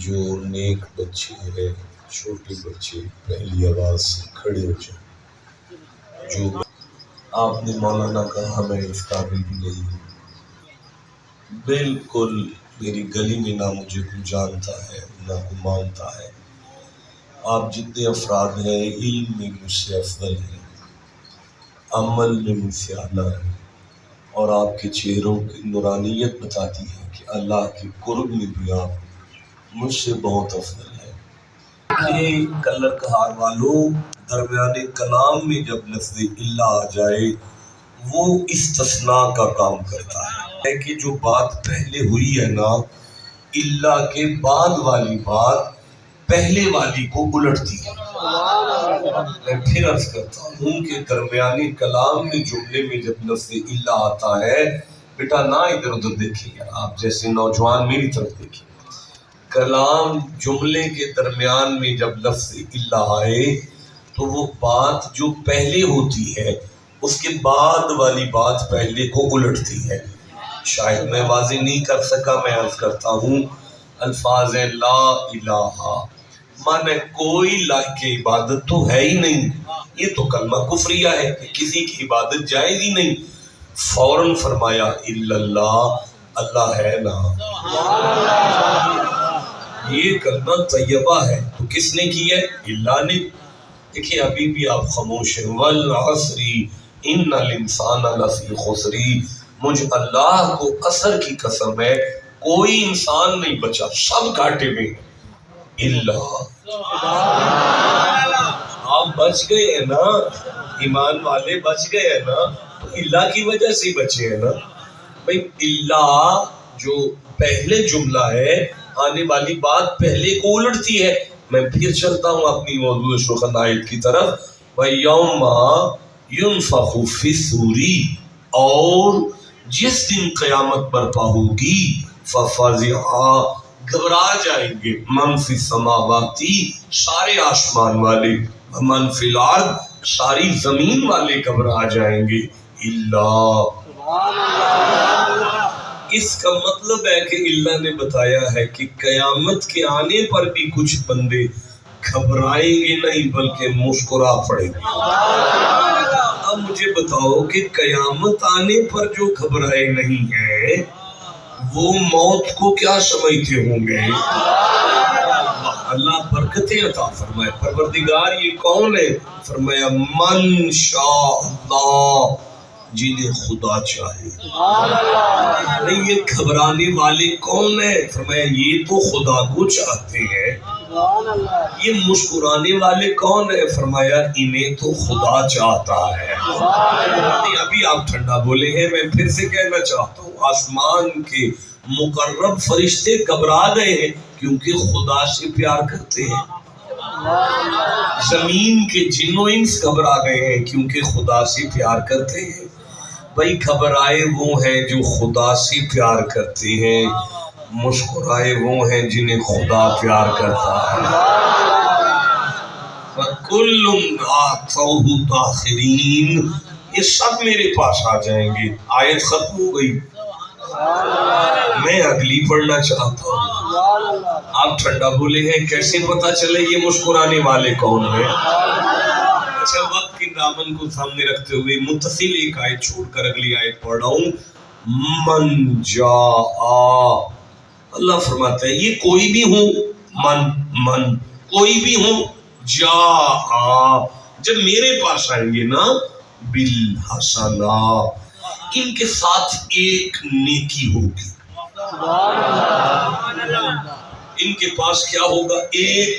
جو نیک بچے ہیں، چھوٹے بچے پہلی آواز سے کھڑے ہو جائیں. جو آپ نے مولانا کہا میں اس قابل بھی نہیں ہوں، بالکل میری گلی میں نہ مجھے کوئی جانتا ہے نہ کوئی مانتا ہے. آپ جتنے افراد ہیں علم میں مجھ سے افضل ہیں، عمل میں مجھ سے اعلیٰ ہیں، اور آپ کے چہروں کی نورانیت بتاتی ہے کہ اللہ کے قرب میں بھی آپ مجھ سے بہت افضل ہے. کہ کلر کہار والوں، درمیان کلام میں جب لفظ اللہ آ جائے وہ استثناء کا کام کرتا ہے کہ جو بات پہلے ہوئی ہے نا، اللہ کے بعد والی بات پہلے والی کو الٹتی ہے. میں پھر عرض کرتا ہوں کہ درمیانی کلام میں جملے میں جب لفظ اللہ آتا ہے، بیٹا نہ ادھر ادھر دیکھیے، آپ جیسے نوجوان میری طرف دیکھیے. کلام جملے کے درمیان میں جب لفظ اللہ آئے تو وہ بات جو پہلے ہوتی ہے اس کے بعد والی بات پہلے کو الٹتی ہے. شاید میں واضح نہیں کر سکا، میں عرض کرتا ہوں. الفاظ لا الہ مانے کوئی لائق عبادت تو ہے ہی نہیں، یہ تو کلمہ کفریہ ہے کہ کسی کی عبادت جائز ہی نہیں. فوراً فرمایا الا اللہ، اللہ ہے نا. یہ کلمہ طیبہ ہے تو کس نے کی ہے؟ اللہ نے. دیکھیں ابھی بھی آپ خاموش ہیں. والعصر ان الانسان لفی خسر، مجھ اللہ کو عصر کی قسم ہے کوئی انسان نہیں بچا، سب گھاٹے میں. اللہ آپ بچ گئے ہیں نا، ایمان والے بچ گئے ہیں نا، تو اللہ کی وجہ سے بچے ہیں نا. بھئی اللہ جو پہلے جملہ ہے، آنے والی بات پہلے کو الٹتی ہے. میں پھر چلتا ہوں اپنی موضوع سخن آیت کی طرف. وَيَوْمَ يُنفَخُ فِي الصُّورِ، اور جس دن قیامت برپا ہوگی، فَفَزِعَ گھبرا جائیں گے، من فی السماواتی سارے آسمان والے، من فی الارض ساری زمین والے گھبرا جائیں گے. اللہ اس کا مطلب ہے کہ اللہ نے بتایا ہے کہ قیامت کے آنے پر بھی کچھ بندے گھبرائیں گے نہیں بلکہ مسکرا پڑیں گے. اب مجھے بتاؤ کہ قیامت آنے پر جو گھبرائے نہیں ہیں وہ موت کو کیا سمجھتے ہوں گے؟ اللہ برکتیں عطا فرمائے. پروردگار یہ کون ہے؟ فرمایا من شاء اللہ، جنہیں خدا چاہے. نہیں یہ گھبرانے والے کون ہیں؟ فرمایا یہ تو خدا کو چاہتے ہیں. یہ مسکرانے والے کون ہیں؟ فرمایا انہیں تو خدا چاہتا ہے. ابھی آپ ٹھنڈا بولے ہیں، میں پھر سے کہنا چاہتا ہوں آسمان کے مقرب فرشتے گھبرا گئے ہیں کیونکہ خدا سے پیار کرتے ہیں. زمین کے جن و انس گھبرا گئے ہیں کیونکہ خدا سے پیار کرتے ہیں. بھائی گھبرائے وہ ہیں جو خدا سے پیار کرتے ہیں، مسکرائے وہ ہیں جنہیں خدا پیار کرتا ہے. وَكُلٌّ آتَوْهُ دَاخِرِينَ، یہ سب میرے پاس آ جائیں گے. آیت ختم ہو گئی، میں اگلی پڑھنا چاہتا ہوں. آپ ٹھنڈا بولے ہیں، کیسے پتا چلے یہ مسکرانے والے کون ہیں؟ اچھا وقت کی دامن کو سامنے رکھتے ہوئے متصل ایک آیت چھوڑ کر اگلی آیت پڑھ رہا ہوں. من جاء، اللہ فرماتا ہے یہ کوئی بھی ہوں، من کوئی بھی ہوں، جاء جب میرے پاس آئیں گے نا، بالحسنہ ان کے ساتھ ایک نیکی ہوگی. ان کے پاس کیا ہوگا؟ ایک.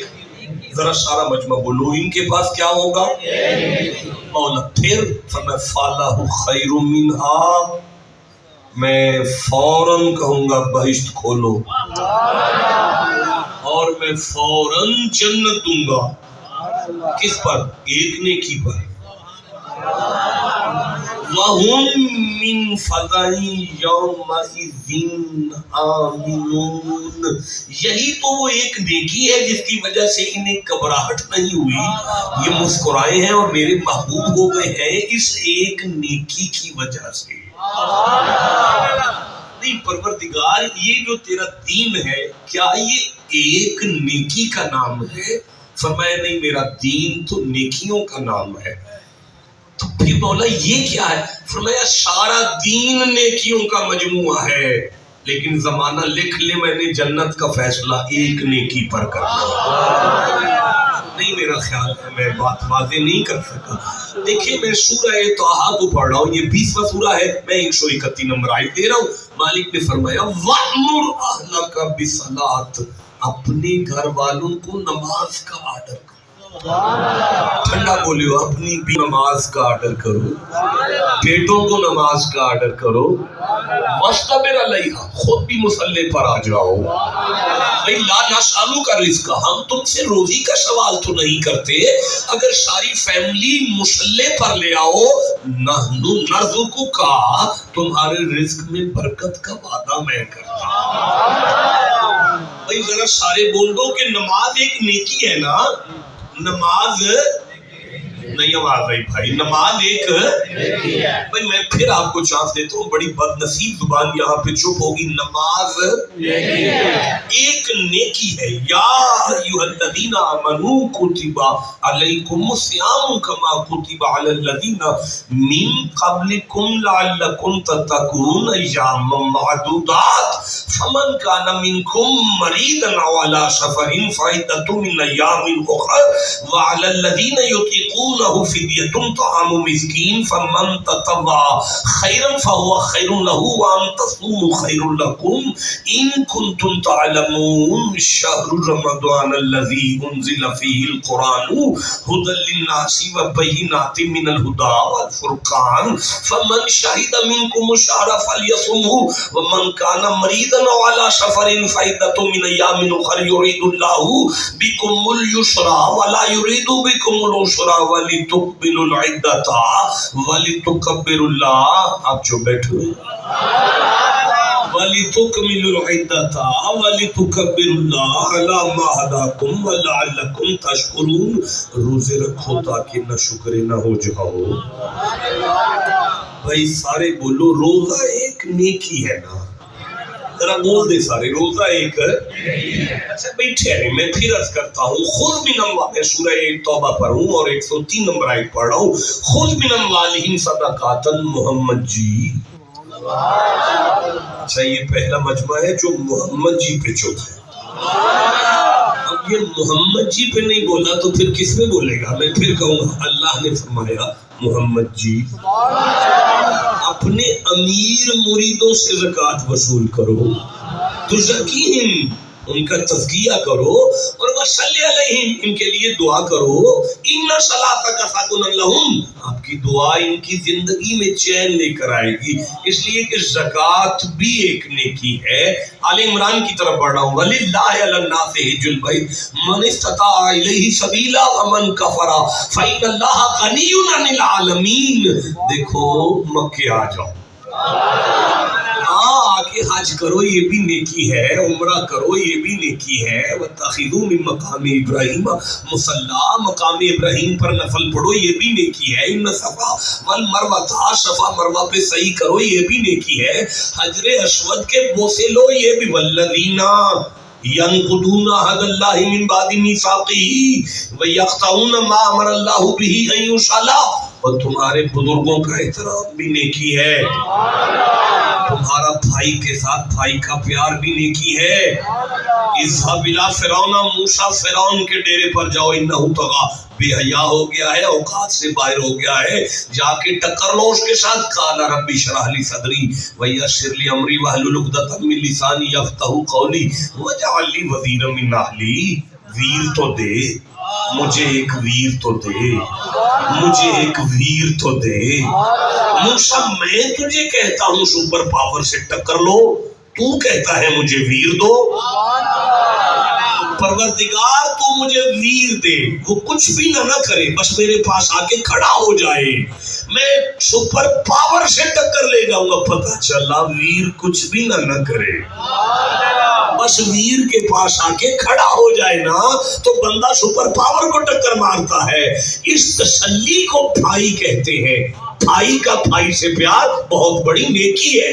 ذرا سارا مجمع بولو، ان کے پاس کیا ہوگا؟ مولا پھر فرمایا فَلَهُ خَيْرٌ مِّنْهَا، میں فوراً کہوں گا بہشت کھولو اور میں فوراً جنت دوں گا. کس پر؟ ایک نیکی پر. وَهُمْ مِنْ فَزَعٍ يَوْمَئِذٍ آمِنُونَ، یہی تو وہ ایک نیکی ہے جس کی وجہ سے انہیں گھبراہٹ نہیں ہوئی، یہ مسکرائے ہیں اور میرے محبوب ہو گئے ہیں اس ایک نیکی کی وجہ سے. پروردگار یہ جو تیرا دین ہے کیا یہ ایک نیکی کا نام ہے؟ فرمایا نہیں، میرا دین تو نیکیوں کا نام ہے۔ تو پھر بولا یہ کیا ہے؟ فرمایا سارا دین نیکیوں کا مجموعہ ہے، لیکن زمانہ لکھ لے میں نے جنت کا فیصلہ ایک نیکی پر کرنا۔ نہیں، میرا خیال ہے میں بات واضح نہیں کر سکا۔ دیکھیں میں سورہ طٰہٰ کو پڑھ رہا ہوں، یہ 20واں سورہ ہے، میں 131 نمبر آیت دے رہا ہوں۔ مالک نے فرمایا وَأْمُرْ أَهْلَكَ بِالصَّلَاةِ، اپنے گھر والوں کو نماز کا آرڈر کرو۔ ٹھنڈا بولیو، اپنی بھی نماز کا آرڈر کرو، بیٹوں کو نماز کا آرڈر کرو، وَاسْتَبِرْ عَلَيْهَا، خود بھی مصلی پر آ جاؤ۔ بھئی لا نسألوک رزقا، ہم تم سے روزی کا سوال تو نہیں کرتے، اگر ساری فیملی مصلی پر لے آؤ، نحن نرزقک، تمہارے رزق میں برکت کا وعدہ میں کرتا ہوں۔ بھئی ذرا سارے بول دو کہ نماز ایک نیکی ہے نا، نماز نہیں آواز آئی بھائی، نماز ایک بھائی میں پھر آپ کو چانس دیتا ہوں، بڑی بد نصیب زبان یہاں پہ چپ ہوگی، نماز ایک نیکی ہے۔ یا ایھا الذین آمنوا کتب علیکم الصیام کما کتب علی الذین من قبلکم لعلکم تتقون ایاما معدودات فمن کان منکم مریضا او علی سفر فعدۃ من ایام اخر وعلی الذین یطیقون فدیۃ طعام مسکین فمن تطوع خیرا فهو خیر له وان تصوموا خیر لکم ان کنتم تعلمون شهر رمضان الذی انزل فیہ القرآن ھدی للناس وبینات من الھدی والفرقان فمن شہد منکم الشہر فلیصمه ومن کان مریضا او علی سفر فعدۃ من ایام اخر یرید اللہ بکم اليسر ولا یرید بکم العسر وَلِتُقْبِلُوا الْعِدَّةَ وَلِتُكَبِّرُوا اللَّهَ، آپ جو بیٹھے ہوئے وَلِتُكْمِلُوا الْعِدَّةَ وَلِتُكَبِّرُوا اللَّهَ عَلَى مَا هَدَاكُمْ وَلَعَلَّكُمْ تَشْكُرُونَ، روزے رکھو تاکہ نہ شکر نہ ہو جاؤ۔ بھائی سارے بولو روزہ ایک نیکی ہے نا، ذرا بول دے سارے، روزہ ایک۔ اچھا بیٹھے ہیں، میں پھر عرض کرتا ہوں، خذ من اموالہم، میں سورہ توبہ پر ہوں اور 103 نمبر آیت پڑھ رہا ہوں، خذ من اموالہم صدقات، محمد جی۔ اچھا یہ پہلا مجمع ہے جو محمد جی پہ چپ ہے۔ اب یہ محمد جی پہ نہیں بولا تو پھر کس میں بولے گا؟ میں پھر کہوں گا، اللہ نے فرمایا محمد جی اپنے امیر مریدوں سے زکوٰۃ وصول کرو، تزکیہم، ان کا تزکیہ کرو، اور وصلی علیہم، ان کے لیے دعا کرو، ان صلاتک سکن لہم، آپ کی دعا ان کی زندگی میں چین لے کر آئے گی، اس لیے کہ زکوٰۃ بھی ایک نیکی ہے۔ آل عمران کی طرف بڑھ رہا ہوں، وَلِلَّهِ عَلَى النَّاسِ حِجُّ الْبَيْتِ مَنِ اسْتَطَاعَ إِلَيْهِ سَبِيلًا وَمَنْ كَفَرَ فَإِنَّ اللَّهَ غَنِيٌّ عَنِ الْعَالَمِينَ۔ دیکھو مکے آ جاؤ، آ کے حج کرو، یہ بھی نیکی ہے، عمرہ کرو، یہ بھی نیکی ہے، وَاتَّخِذُوا مِن مَقَامِ إِبْرَاہِیمَ مُصَلًّى، مقام ابراہیم پر نفل پڑھو، یہ بھی نیکی ہے، اِنَّ الصَّفَا وَالْمَرْوَةَ، صفا مروہ پہ صحیح کرو، یہ بھی نیکی ہے، حجر اسود کے بوسے لو، یہ بھی، وَالَّذِينَ يَنقُضُونَ عَهْدَ اللَّهِ مِن بَعْدِ مِيثَاقِهِ وَيَقْطَعُونَ مَا أَمَرَ اللَّهُ بِهِ أَن يُوصَلَ، اور تمہارے بزرگوں کا احترام بھی نیکی ہے، تمہارا بھائی کے ساتھ بھائی کا پیار بھی نیکی ہے۔ اذهب إلى فرعون، موسیٰ فرعون کے ڈیرے پر جاؤ، انہ طغیٰ، بے حیا ہو گیا ہے، اوقات سے باہر ہو گیا ہے، جا کے ٹکر لو اس کے ساتھ۔ قال رب اشرح لي صدری ويسر لي امری واحلل عقدۃ من لسانی یفقہوا قولی واجعل لي وزیرا من اہلی، ویر تو دے مجھے، ایک ویر تو دے مجھے، ایک ویر تو دے۔ موسیٰ میں تجھے کہتا ہوں سپر پاور سے ٹکر لو، تو کہتا ہے مجھے ویر دو۔ پروردگار تو مجھے ویر دے، وہ کچھ بھی نہ کرے، بس میرے پاس آ کے کھڑا ہو جائے، میں سپر پاور سے ٹکر لے جاؤں گا، پتہ چلا ویر کچھ بھی نہ کرے، بس ویر کے پاس آ کے کھڑا ہو جائے نا تو بندہ سپر پاور کو ٹکر مارتا ہے۔ اس تسلی کو بھائی کہتے ہیں، بھائی کا بھائی سے پیار بہت بڑی نیکی ہے۔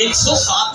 107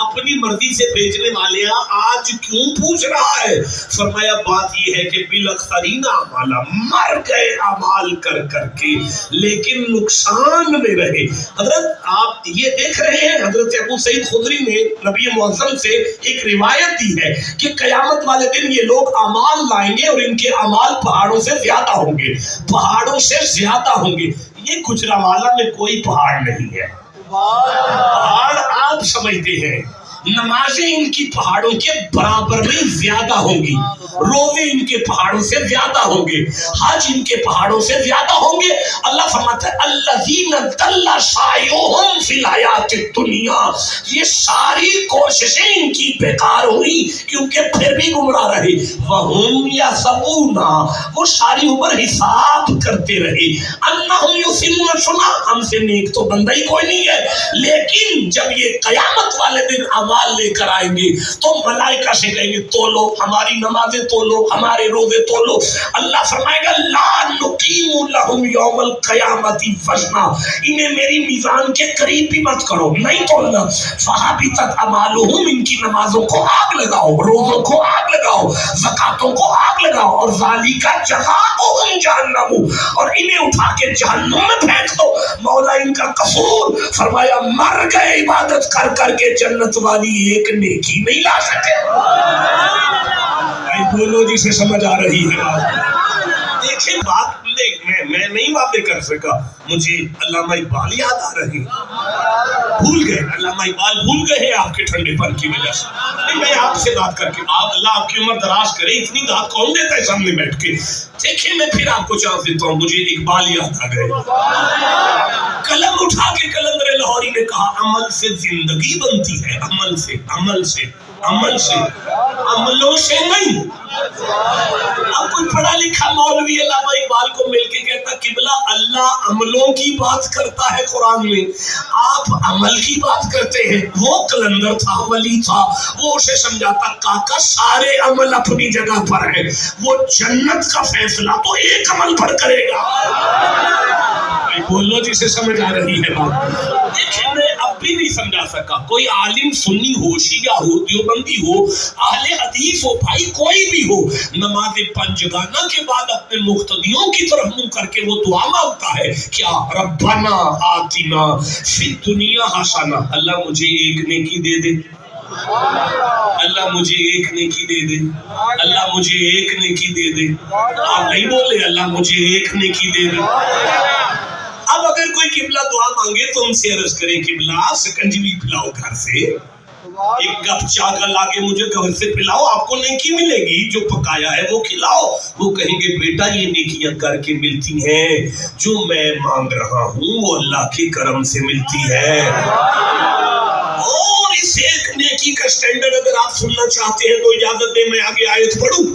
اپنی مرضی سے بھیجنے والے آج کیوں پوچھ رہا ہے؟ فرمایا بات یہ ہے کہ بالاخرین اعمالا، مر گئے اعمال کر کر کے لیکن نقصان میں رہے۔ حضرت آپ یہ دیکھ رہے ہیں، حضرت ابو سعید خدری نے نبی معظم سے ایک روایت دی ہے کہ قیامت والے دن یہ لوگ اعمال لائیں گے اور ان کے اعمال پہاڑوں سے زیادہ ہوں گے، پہاڑوں سے زیادہ ہوں گے۔ یہ گجرانوالہ میں کوئی پہاڑ نہیں ہے، پہاڑ آپ سمجھتے ہیں، نمازیں ان کی پہاڑوں کے برابر نہیں زیادہ ہوں گی، روزے ان کے پہاڑوں سے زیادہ ہوں گے، حج ان کے پہاڑوں سے زیادہ ہوں گے۔ اللہ فرماتا ہے الذین ضل سعیہم فی الحیات الدنیا، یہ ساری کوششیں ان کی بیکار ہوئی کیونکہ پھر بھی گمراہ رہے۔ وہم یحسبون، وہ ساری عمر حساب کرتے رہے، انہم یحسنون صنعا، ہم سے نیک تو بندہ ہی کوئی نہیں ہے۔ لیکن جب یہ قیامت والے دن اعمال لے کر آئیں گے تو ملائکہ سے کہیں گے تولو ہماری نمازیں، تولو ہمارے روزے، تولو۔ اللہ فرمائے گا لا نقیم لہم یوم القیامت وزنا، انہیں میری میزان کے قریب بھی مت کرو، نہیں تولنا۔ فحبطت اعمالہم، ان کی نمازوں کو آگ لگاؤ، روزوں کو آگ لگاؤ، زکاتوں کو آگ لگاؤ، اور ذالک جزاؤہم جہنم، اور انہیں اٹھا کے جہنم میں پھینک دو۔ مولا ان کا قصور، فرمایا مر گئے عبادت کر کر کے جنت والی ایک نیکی نہیں لا سکے۔ بولو جسے سمجھ آ رہی ہے۔ دیکھیں بات میں نہیں باتیں کر سکا، مجھے علامہ اقبال یاد آ رہے ہیں، بھول گئے علامہ اقبال، بھول گئے ہیں آپ کے ٹھنڈے پن کی وجہ سے۔ میں آپ سے بات کر کے اللہ آپ کی عمر دراز کرے، اتنی بات کون دیتا ہے سامنے بیٹھ کے؟ دیکھیں میں پھر آپ کو چانس دیتا ہوں، مجھے اقبال یاد آ گئے۔ قلم اٹھا کے قلندر لاہوری نے کہا عمل سے زندگی بنتی ہے، عمل سے، عمل سے، عمل سے، عملوں سے نہیں۔ اب کوئی پڑھا لکھا مولوی علامہ اقبال کو مل کے کہتا قبلہ اللہ عملوں کی بات کرتا ہے قرآن میں، آپ عمل کی بات کرتے ہیں۔ وہ قلندر تھا، ولی تھا، وہ اسے سمجھاتا کاکا سارے عمل اپنی جگہ پر ہیں، وہ جنت کا فیصلہ تو ایک عمل پر کرے گا۔ بولو جسے سمجھ آ رہی ہے بات۔ دیکھیں میں اب بھی نہیں سمجھا سکا، کوئی عالم سنی ہو، شیعہ ہو، دیوبندی ہو، اہل حدیث ہو، بھائی کوئی بھی ہو، نماز پنجگانہ کے بعد اپنے مقتدیوں کی طرف منہ کر کے وہ دعا مانگتا ہے کیا؟ ربنا آتنا فی الدنیا حسنہ، اللہ مجھے ایک نیکی دے دے، اللہ مجھے ایک نیکی دے دے، اللہ مجھے ایک نیکی دے دے۔ آپ نہیں بولے اللہ مجھے ایک نیکی دے دے۔ اب اگر کوئی قبلہ دعا مانگے تو ان سے عرض کریں قبلہ سکنجوی پلاؤ گھر سے، ایک کپ چاہ کر لاکے مجھے گھر سے پلاؤ، آپ کو نیکی ملے گی، جو پکایا ہے وہ کھلاؤ۔ وہ کہیں گے بیٹا یہ نیکیاں کر کے ملتی ہیں، جو میں مانگ رہا ہوں وہ اللہ کے کرم سے ملتی ہے۔ اور اس ایک نیکی کا سٹینڈرڈ اگر آپ سننا چاہتے ہیں تو اجازت دیں میں آگے آیت پڑھوں۔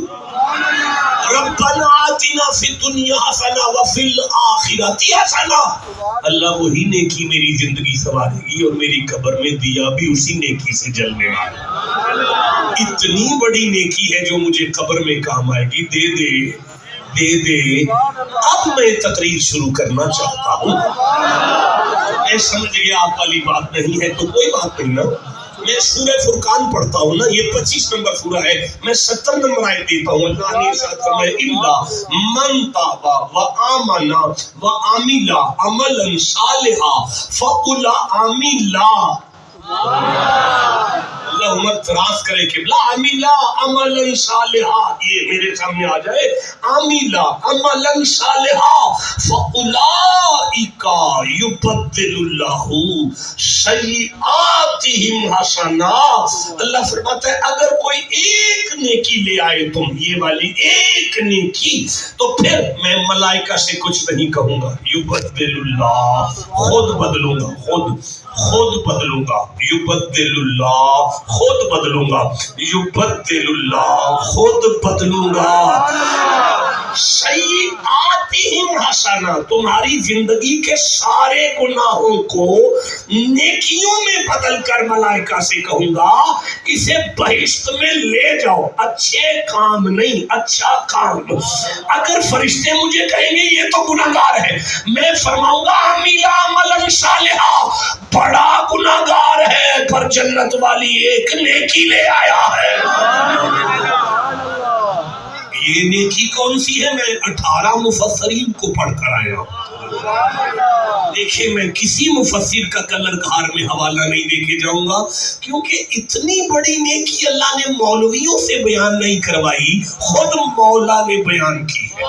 ربنا آتنا فی الدنیا حسنہ وفی الآخرۃ حسنہ، اللہ وہی نیکی میری زندگی سنوارے گی اور میری قبر میں دیا بھی اسی نیکی سے جلنے والا۔ اتنی بڑی نیکی ہے جو مجھے قبر میں کام آئے گی، دے دے دے دے۔ اب میں تقریر شروع کرنا چاہتا ہوں۔ میں سمجھ گیا آپ والی بات نہیں ہے تو کوئی بات نہیں نا، میں سورہ فرقان پڑھتا ہوں نا، یہ 25 نمبر سورہ ہے، میں 70 نمبر آیت دیتا ہوں۔ اللہ نے ارشاد فرمایا الا من تاب وآمن وعمل عملا صالحا فاولئک اللہ عمر دراز کرے قبلہ عملا عملا صالحا، یہ میرے سامنے آ جائے، عملا عملا صالحا فاولئک یبدل اللہ سیئاتہم حسنات۔ اللہ فرماتا ہے اگر کوئی ایک نیکی لے آئے تم، یہ والی ایک نیکی، تو پھر میں ملائکہ سے کچھ نہیں کہوں گا، یبدل اللہ، خود بدلوں گا، خود بدلوں گا، یبدل اللہ، خود بدلوں گا، یبدل اللہ، خود بدلوں گا۔ سیئاتہم حسنہ، تمہاری زندگی کے سارے گناہوں کو نیکیوں میں بدل کر ملائکہ سے کہوں گا اسے بہشت میں لے جاؤ، اچھے کام نہیں، اچھا کام۔ اگر فرشتے مجھے کہیں گے یہ تو گناہگار ہے، میں فرماؤں گا عمل عملا بڑا گناہگار ہے پر جنت والی ایک نیکی لے آیا ہے۔ یہ نیکی کون سی ہے؟ میں 18 مفسرین کو پڑھ کر آیا ہوں۔ دیکھیں میں کسی مفسر کا کلر کار میں حوالہ نہیں دے کے جاؤں گا، کیونکہ اتنی بڑی نیکی اللہ نے مولویوں سے بیان نہیں کروائی، خود مولا نے بیان کی ہے۔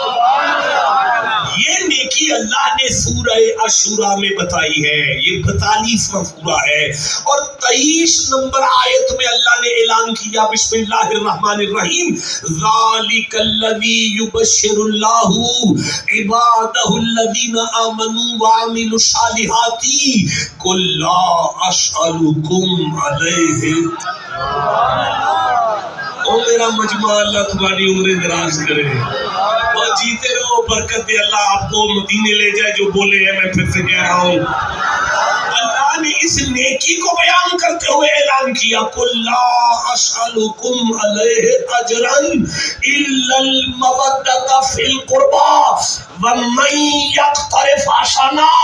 یہ نیکی اللہ نے سورہ عاشورہ میں بتائی ہے، یہ 42واں سورہ ہے، اور 23 نمبر آیت میں اللہ نے اعلان کیا، بسم اللہ الرحمن الرحیم، ذالک الذی یبشر اللہ عبادہ الذین آمنوا وعملوا الصالحات قل لا اسألکم علیہ۔ او میرا مجمع، اللہ تمہاری عمریں دراز کرے اور جیتے رہو، برکت دے اللہ آپ کو، مدینے لے جائے جو بولے ہیں۔ میں پھر سے کہہ رہا ہوں، اللہ نے اس نیکی کو بیان کرتے ہوئے اعلان کیا، قُلْ لَا أَسْأَلُكُمْ عَلَيْهِ أَجْرًا إِلَّا الْمَوَدَّةَ فِي الْقُرْبَى وَمَن يَقْتَرِفْ حَسَنًا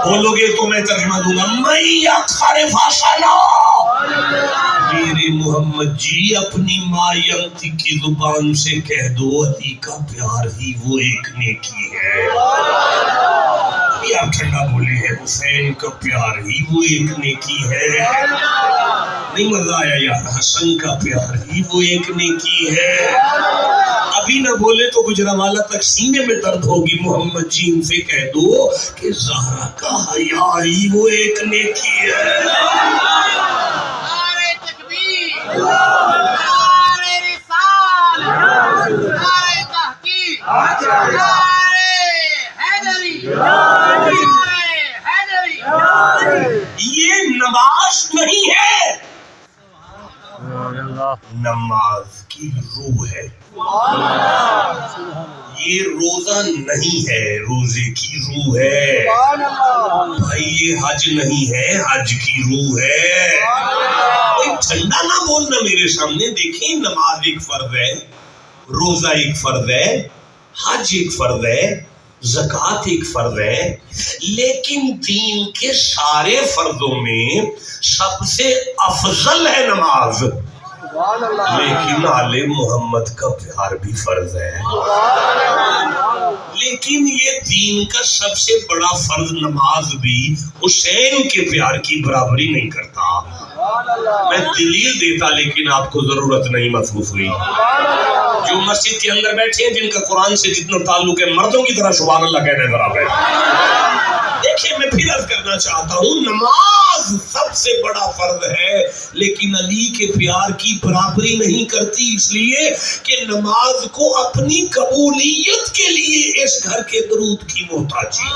بولو گے تو میں ترجمہ دوں گا، مَن يَقْتَرِفْ حَسَنًا۔ میرے محمد جی اپنی ماینتی کی زبان سے کہہ دو، علی کا پیار ہی وہ ایک نیکی ہے۔ ابھی آپ ٹھنڈا بولے ہیں، حسین کا پیار ہی وہ ایک نیکی ہے۔ نہیں مزہ آیا یار؟ حسن کا پیار ہی وہ ایک نیکی ہے۔ ابھی نہ بولے تو گجرانوالہ تک سینے میں درد ہوگی۔ محمد جی ان سے کہہ دو کہ زہرا کا حیا ہی وہ ایک نیکی ہے۔ یہ نماز نہیں ہے، نماز کی روح ہے۔ یہ روزہ نہیں ہے، روزے کی روح ہے۔ بھائی یہ حج نہیں ہے، حج کی روح ہے۔ کوئی ٹھنڈا نہ بولنا میرے سامنے۔ دیکھیں نماز ایک فرض ہے، روزہ ایک فرض ہے، حج ایک فرض ہے، زکوٰۃ ایک فرض ہے، لیکن دین کے سارے فرضوں میں سب سے افضل ہے نماز۔ لیکن آل محمد کا پیار بھی فرض ہے، لیکن یہ دین کا سب سے بڑا فرض نماز بھی حسین کے پیار کی برابری نہیں کرتا۔ میں دلیل دیتا لیکن آپ کو ضرورت نہیں محسوس ہوئی۔ جو مسجد کے اندر بیٹھے ہیں، جن کا قرآن سے جتنا تعلق ہے، مردوں کی طرح سبحان اللہ کہنے ذرا بیٹھے۔ دیکھیں میں پھر عرض کرنا چاہتا ہوں، نماز سب سے بڑا فرض ہے، لیکن علی کے پیار کی برابری نہیں کرتی، اس لیے کہ نماز کو اپنی قبولیت کے لیے اس گھر کے درود کی محتاجی۔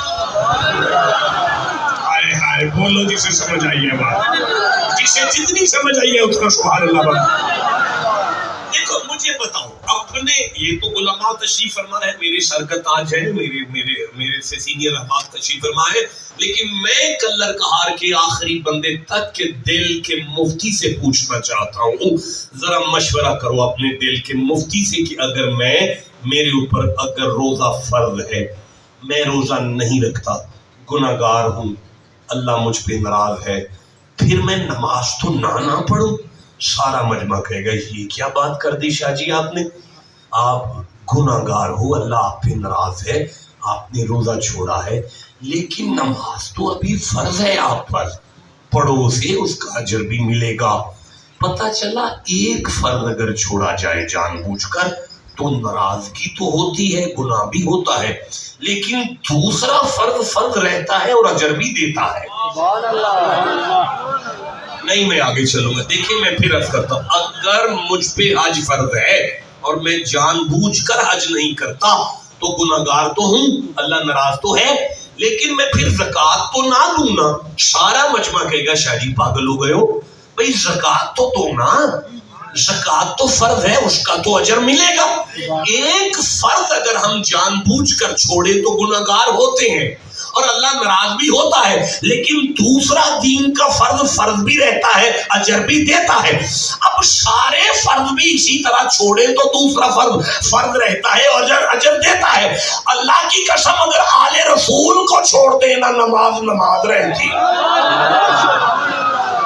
ہائے ہائے، بولو جسے سمجھ آئی ہے بات، جسے جتنی سمجھ آئی ہے اتنا سبحان اللہ بات۔ دیکھو مجھے بتاؤ، اپنے یہ تو علماء تشریف فرما ہے، میرے سر کا تاج ہے، میرے سے سینئر احباب تشریف فرما ہے، لیکن میں کلر کہار کے آخری بندے تک کے دل کے مفتی سے پوچھنا چاہتا ہوں، ذرا مشورہ کرو اپنے دل کے مفتی سے کہ اگر میرے اوپر اگر روزہ فرض ہے، میں روزہ نہیں رکھتا، گناہگار ہوں، اللہ مجھ پہ ناراض ہے، پھر میں نماز تو نہ پڑھوں؟ سارا مجمع کہے گا یہ کیا بات کر دی شاہ جی آپ نے، آپ گناہگار ہو، اللہ آپ پہ ناراض ہے، آپ نے روزہ چھوڑا ہے، لیکن نماز تو ابھی فرض ہے آپ پر، پڑھو اسے، اس کا اجر بھی ملے گا۔ پتہ چلا ایک فرض اگر چھوڑا جائے جان بوجھ کر تو ناراضگی تو ہوتی ہے، گناہ بھی ہوتا ہے، لیکن دوسرا فرض رہتا ہے اور اجر بھی دیتا ہے۔ نہیں میں آگے چلوں گا، دیکھیں میں پھر عرض کرتا ہوں، اگر مجھ پہ حج فرض ہے اور میں جان بوجھ کر حج نہیں کرتا تو گناہگار تو ہوں، اللہ ناراض تو ہے، لیکن میں پھر زکوٰۃ تو نہ دوں نا۔ سارا مجمع کہے گا شاہ جی پاگل ہو گئے ہو، بھئی زکوٰۃ تو دو نا، زکوٰۃ تو فرض ہے، اس کا تو اجر ملے گا۔ ایک فرض اگر ہم جان بوجھ کر چھوڑے تو گناہگار ہوتے ہیں، اور اللہ ناراض بھی ہوتا ہے، لیکن دوسرا دین کا فرض بھی رہتا ہے، اجر بھی دیتا ہے۔ اب سارے فرض بھی اسی طرح چھوڑے تو دوسرا فرض رہتا ہے اور اجر دیتا ہے۔ اللہ کی قسم اگر آل رسول کو چھوڑ دینا نماز رہتی۔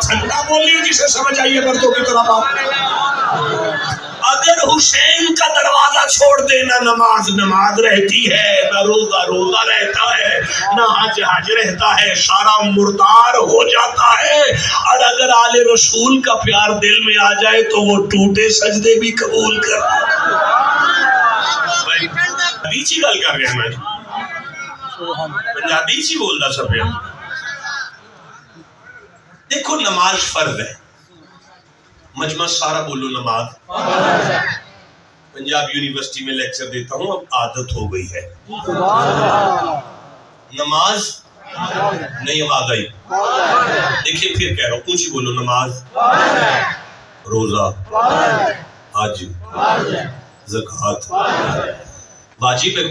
ٹھنڈا بولیے جسے سمجھ آئیے مردوں کی طرح بات۔ اگر حسین کا دروازہ چھوڑ دینا نماز رہتی ہے، نہ روزہ رہتا ہے، نہ حج رہتا ہے، سارا مردار ہو جاتا ہے۔ اور اگر آل رسول کا پیار دل میں آ جائے تو وہ ٹوٹے سجدے بھی قبول کرتا ہے۔ بیچی گل کر رہے ہیں، میں پنجابی چی بولتا سب۔ دیکھو نماز فرض ہے، مجمع سارا بولو نماز۔ پنجاب یونیورسٹی میں لیکچر دیتا ہوں، اب عادت ہو گئی ہے۔ نماز نہیں، آواز آئی؟ دیکھیں پھر کہہ رہا ہوں، اونچی بولو، نماز، روزہ، حج، زکوٰۃ، واجب ہے،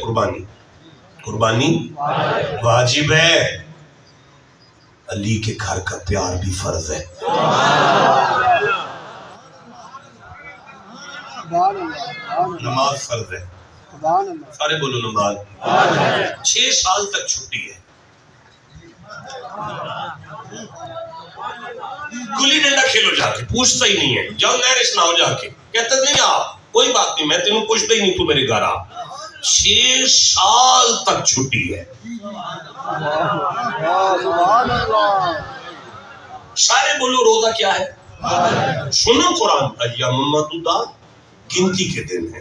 قربانی واجب ہے۔ علی کے گھر کا پیار بھی فرض ہے۔ نماز فرض ہے، سارے بولو نماز۔ 6 سال تک چھٹی ہے، گلی ڈنڈا کھیلو جا کے، پوچھتا ہی نہیں ہے، جاؤ نیرش نہ ہو جا کے، کہتا نہیں آ کوئی بات نہیں، میں تینوں پوچھتا ہی نہیں، تو میرے گھر آ۔ 6 سال تک چھٹی ہے۔ سارے بولو روزہ کیا ہے؟ سنو قرآن، ایام معدودات، گنتی کے دن ہے۔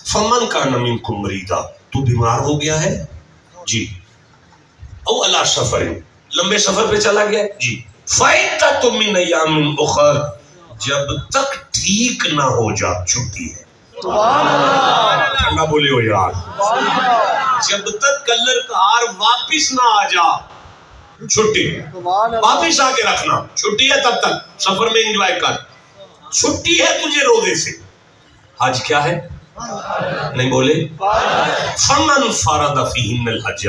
فمن کان منکم مریضا، تو بیمار ہو گیا ہے جی، او علی سفر، لمبے سفر پہ چلا گیا جی، فعدۃ من ایام اخر، جب تک ٹھیک نہ ہو جا چھٹی ہے۔ ٹھنڈا بولے ہو یار، جب تک کلر کار واپس نہ آ جا چھٹی، واپس آ کے رکھنا، چھٹی ہے تب تک، سفر میں انجوائے کر، چھٹی ہے تجھے روزے سے۔ حج کیا ہے؟ نہیں بولے؟ فمن فرض فیہن الحج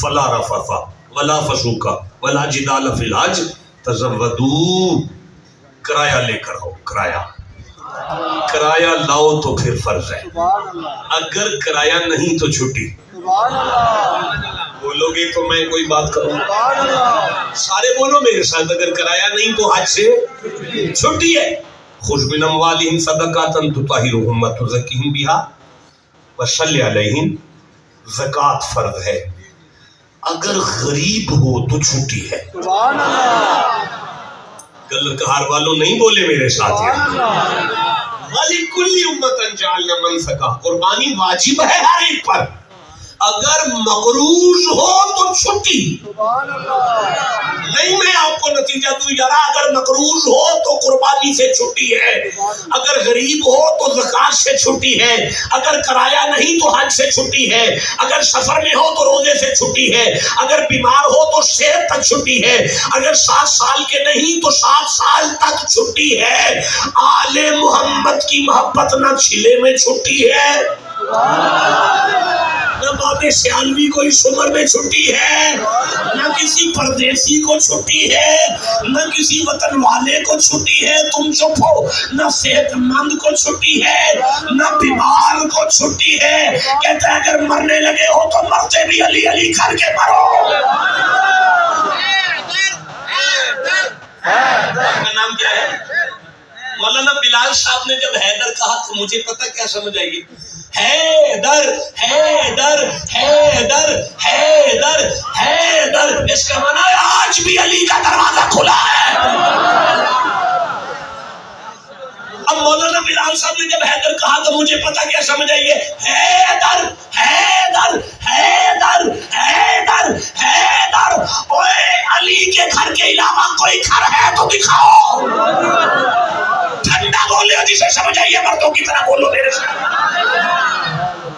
فلا رفث ولا فسوق ولا جدال فی الحج تزودوا، کرایہ لے کر آؤ، کرایہ لاؤ تو پھر فرض ہے، اگر کرایہ نہیں تو چھٹی۔ بولو گے تو میں کوئی بات کروں، سارے بولو میرے ساتھ، اگر کرایہ نہیں تو حج سے چھٹی ہے۔ خذ من اموالہم صدقۃ تطہرھم وتزکیہم بہا وصلی علیہم، زکوٰۃ فرض ہے، اگر غریب ہو تو چھٹی ہے۔ کلر کہار والوں نہیں بولے میرے ساتھ، وَلِكُلِّ أُمَّةٍ جَعَلْنَا مَنْسَكًا، قربانی واجب ہے ہر ایک پر، اگر مقروض ہو تو چھٹی نہیں۔ میں آپ کو نتیجہ دوں یارا، اگر مقروض ہو تو قربانی سے چھٹی ہے، اگر غریب ہو تو زکوٰۃ سے چھٹی ہے، اگر کرایہ نہیں تو حج سے چھٹی ہے، اگر سفر میں ہو تو روزے سے چھٹی ہے، اگر بیمار ہو تو صحت تک چھٹی ہے، اگر 7 سال کے نہیں تو 7 سال تک چھٹی ہے۔ آل محمد کی محبت نہ چھلے میں چھٹی ہے، نہ باب سیالوی کو اس عمر میں چھٹی ہے، نہ کسی پردیسی کو چھٹی ہے، نہ کسی وطن والے کو چھٹی ہے، تم چپ ہو، نہ صحت مند کو چھٹی ہے، نہ بیمار کو چھٹی ہے۔ کہتا ہے اگر مرنے لگے ہو تو مرتے بھی علی علی کر کے مرو۔ کا نام کیا ہے؟ مولانا بلال صاحب نے جب حیدر کہا تو مجھے پتہ کیا سمجھ آئی گی؟ حیدر حیدر حیدر حیدر حیدر، اس کا معنی ہے آج بھی علی کا دروازہ کھلا ہے۔ اب مولانا بلال صاحب نے جب حیدر کہا تو مجھے پتہ کیا سمجھ آئی ہے؟ حیدر حیدر حیدر حیدر حیدر، اوے علی کے گھر کے علاوہ کوئی گھر ہے تو دکھاؤ۔ ٹھنڈا بولے جسے سمجھ آئیے، مردوں کی طرح بولو میرے ساتھ۔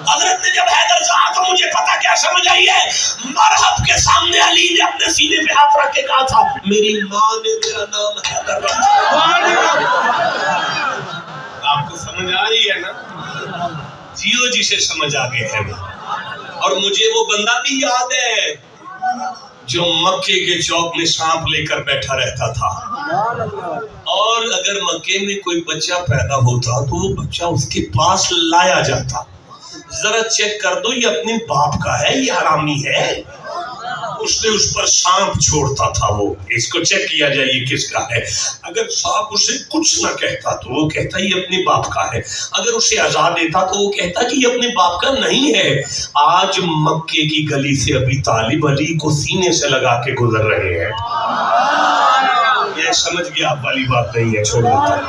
حضرت نے جب حیدر کہا تو مجھے پتا کیا سمجھ آئی ہے؟ مرحب کے سامنے علی نے اپنے سینے پہ ہاتھ رکھ کے کہا تھا میری ماں نے میرا نام حیدر رکھا۔ آپ کو سمجھ آ رہی ہے نا؟ جیو جسے سمجھ آگے ہے، اور مجھے وہ بندہ بھی یاد ہے جو مکے کے چوک میں سانپ لے کر بیٹھا رہتا تھا، اور اگر مکے میں کوئی بچہ پیدا ہوتا تو وہ بچہ اس کے پاس لایا جاتا، ذرا چیک کر دو یہ اپنے باپ کا ہے یہ حرامی ہے. اس نے اس پر سانپ چھوڑتا تھا، وہ اس کو چیک کیا جائے یہ کس کا ہے. اگر سانپ اسے کچھ نہ کہتا تو وہ کہتا یہ اپنے باپ کا ہے، اگر اسے عذاب دیتا تو وہ کہتا کہ یہ اپنے باپ کا نہیں ہے. آج مکے کی گلی سے ابی طالب علی کو سینے سے لگا کے گزر رہے ہیں. یہ سمجھ گیا آپ والی بات نہیں ہے، چھوڑ دیتا ہوں،